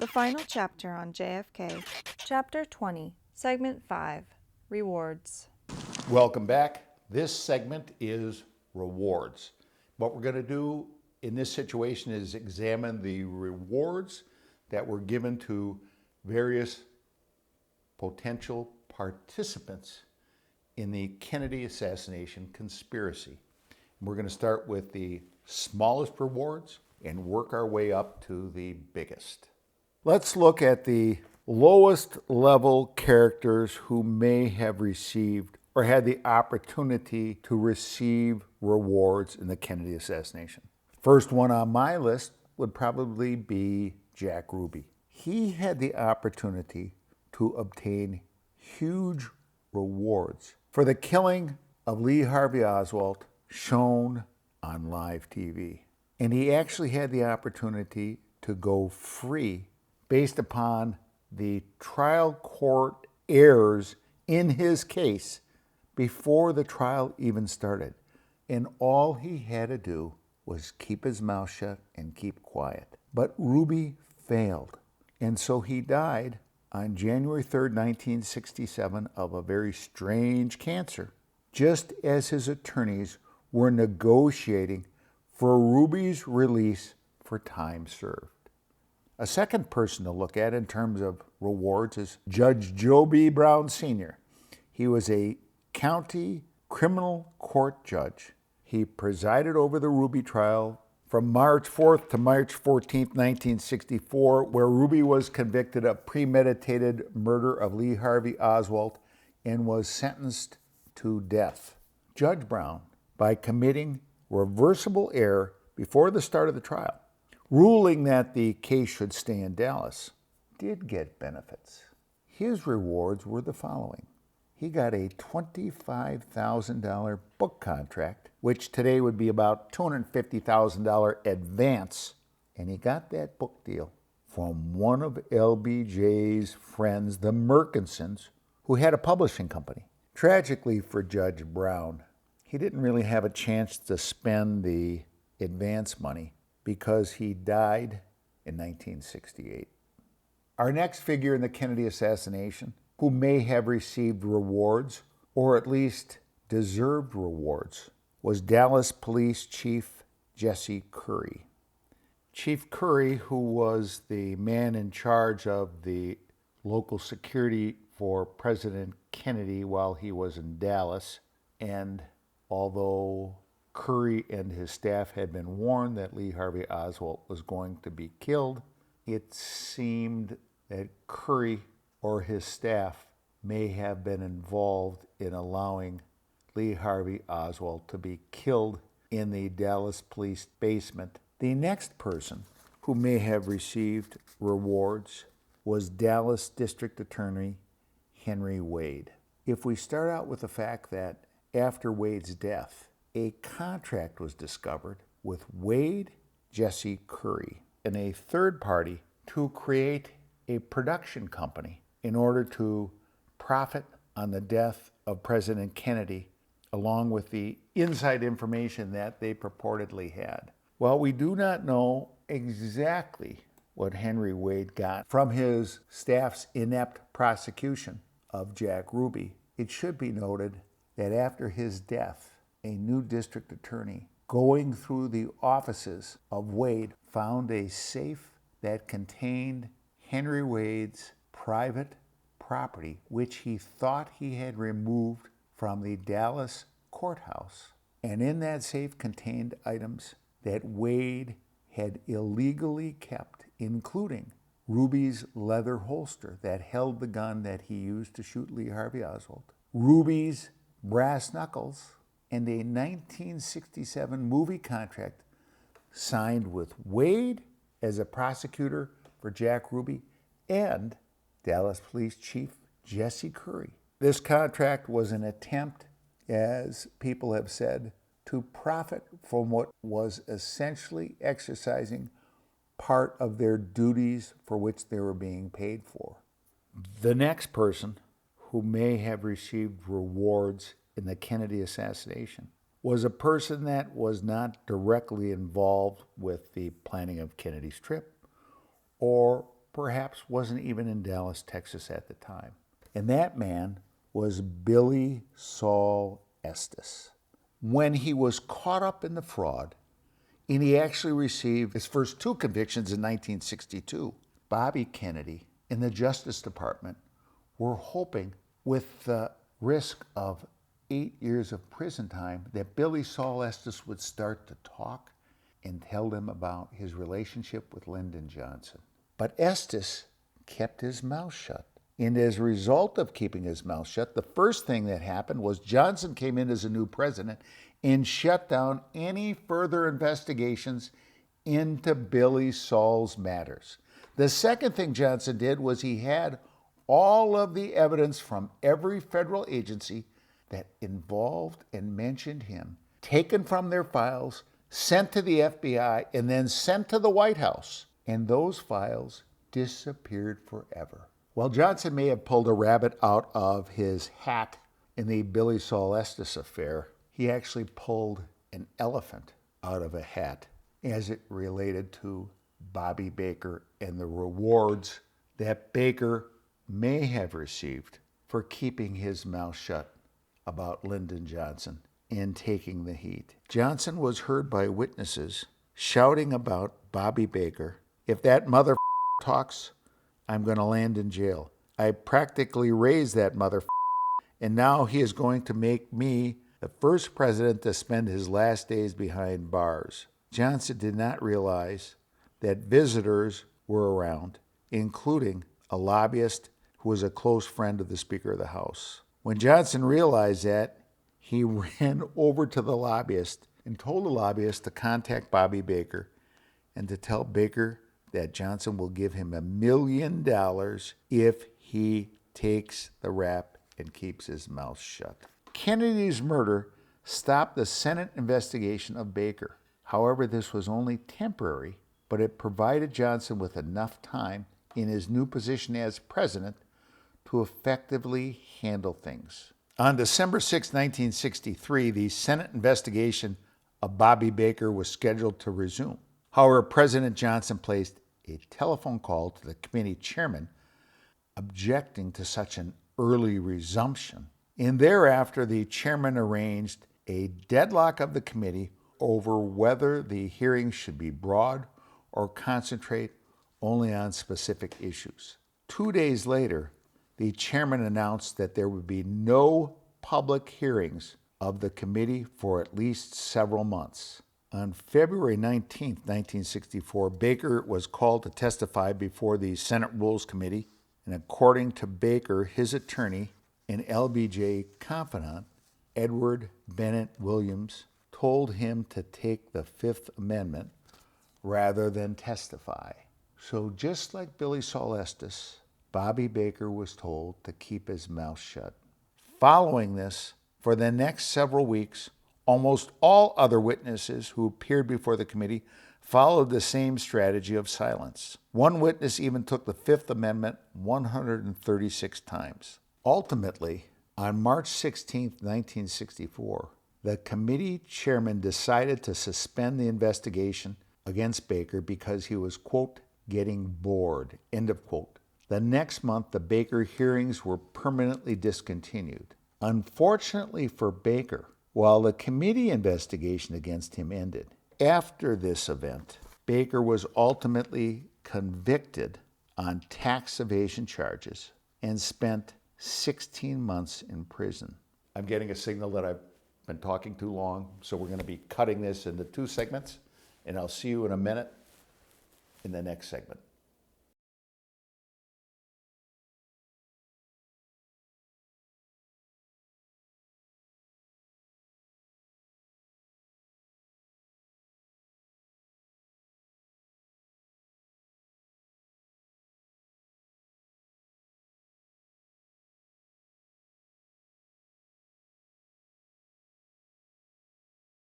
The final chapter on JFK, Chapter 20, Segment 5, Rewards. Welcome back. This segment is rewards. What we're going to do in this situation is examine the rewards that were given to various potential participants in the Kennedy assassination conspiracy. We're going to start with the smallest rewards and work our way up to the biggest. Let's look at the lowest level characters who may have received or had the opportunity to receive rewards in the Kennedy assassination. First one on my list would probably be Jack Ruby. He had the opportunity to obtain huge rewards for the killing of Lee Harvey Oswald shown on live TV. And he actually had the opportunity to go free based upon the trial court errors in his case before the trial even started. And all he had to do was keep his mouth shut and keep quiet. But Ruby failed. And so he died on January 3rd, 1967, of a very strange cancer, just as his attorneys were negotiating for Ruby's release for time served. A second person to look at in terms of rewards is Judge Joe B. Brown Sr. He was a county criminal court judge. He presided over the Ruby trial from March 4th to March 14th, 1964, where Ruby was convicted of premeditated murder of Lee Harvey Oswald and was sentenced to death. Judge Brown, by committing reversible error before the start of the trial, ruling that the case should stay in Dallas, did get benefits. His rewards were the following. He got a $25,000 book contract, which today would be about $250,000 advance, and he got that book deal from one of LBJ's friends, the Murkinsons, who had a publishing company. Tragically for Judge Brown, he didn't really have a chance to spend the advance money because he died in 1968. Our next figure in the Kennedy assassination, who may have received rewards, or at least deserved rewards, was Dallas Police Chief Jesse Curry. Chief Curry, who was the man in charge of the local security for President Kennedy while he was in Dallas, and although Curry and his staff had been warned that Lee Harvey Oswald was going to be killed, it seemed that Curry or his staff may have been involved in allowing Lee Harvey Oswald to be killed in the Dallas police basement. The next person who may have received rewards was Dallas District Attorney Henry Wade. If we start out with the fact that after Wade's death, a contract was discovered with Wade, Jesse Curry, and a third party to create a production company in order to profit on the death of President Kennedy, along with the inside information that they purportedly had. While we do not know exactly what Henry Wade got from his staff's inept prosecution of Jack Ruby, it should be noted that after his death, a new district attorney going through the offices of Wade found a safe that contained Henry Wade's private property, which he thought he had removed from the Dallas courthouse. And in that safe contained items that Wade had illegally kept, including Ruby's leather holster that held the gun that he used to shoot Lee Harvey Oswald, Ruby's brass knuckles, and a 1967 movie contract signed with Wade as a prosecutor for Jack Ruby and Dallas Police Chief Jesse Curry. This contract was an attempt, as people have said, to profit from what was essentially exercising part of their duties for which they were being paid for. The next person who may have received rewards in the Kennedy assassination was a person that was not directly involved with the planning of Kennedy's trip or perhaps wasn't even in Dallas, Texas at the time. And that man was Billie Saul Estes. When he was caught up in the fraud, and he actually received his first 2 convictions in 1962, Bobby Kennedy and the Justice Department were hoping, with the risk of 8 years of prison time, that Billie Saul Estes would start to talk and tell them about his relationship with Lyndon Johnson. But Estes kept his mouth shut. And as a result of keeping his mouth shut, the first thing that happened was Johnson came in as a new president and shut down any further investigations into Billie Saul's matters. The second thing Johnson did was he had all of the evidence from every federal agency that involved and mentioned him, taken from their files, sent to the FBI, and then sent to the White House. And those files disappeared forever. Well, Johnson may have pulled a rabbit out of his hat in the Billie Saul Estes affair. He actually pulled an elephant out of a hat as it related to Bobby Baker and the rewards that Baker may have received for keeping his mouth shut about Lyndon Johnson and taking the heat. Johnson was heard by witnesses shouting about Bobby Baker, "If that mother talks, I'm going to land in jail. I practically raised that mother, and now he is going to make me the first president to spend his last days behind bars." Johnson did not realize that visitors were around, including a lobbyist who was a close friend of the Speaker of the House. When Johnson realized that, he ran over to the lobbyist and told the lobbyist to contact Bobby Baker and to tell Baker that Johnson will give him $1 million if he takes the rap and keeps his mouth shut. Kennedy's murder stopped the Senate investigation of Baker. However, this was only temporary, but it provided Johnson with enough time in his new position as president to effectively handle things. On December 6, 1963, the Senate investigation of Bobby Baker was scheduled to resume. However, President Johnson placed a telephone call to the committee chairman objecting to such an early resumption. And thereafter, the chairman arranged a deadlock of the committee over whether the hearings should be broad or concentrate only on specific issues. 2 days later, the chairman announced that there would be no public hearings of the committee for at least several months. On February 19, 1964, Baker was called to testify before the Senate Rules Committee, and according to Baker, his attorney and LBJ confidant, Edward Bennett Williams, told him to take the Fifth Amendment rather than testify. So just like Billie Saul Estes, Bobby Baker was told to keep his mouth shut. Following this, for the next several weeks, almost all other witnesses who appeared before the committee followed the same strategy of silence. One witness even took the Fifth Amendment 136 times. Ultimately, on March 16, 1964, the committee chairman decided to suspend the investigation against Baker because he was, quote, getting bored, end of quote. The next month, the Baker hearings were permanently discontinued. Unfortunately for Baker, while the committee investigation against him ended, after this event, Baker was ultimately convicted on tax evasion charges and spent 16 months in prison. I'm getting a signal that I've been talking too long, so we're going to be cutting this into 2 segments, and I'll see you in a minute in the next segment.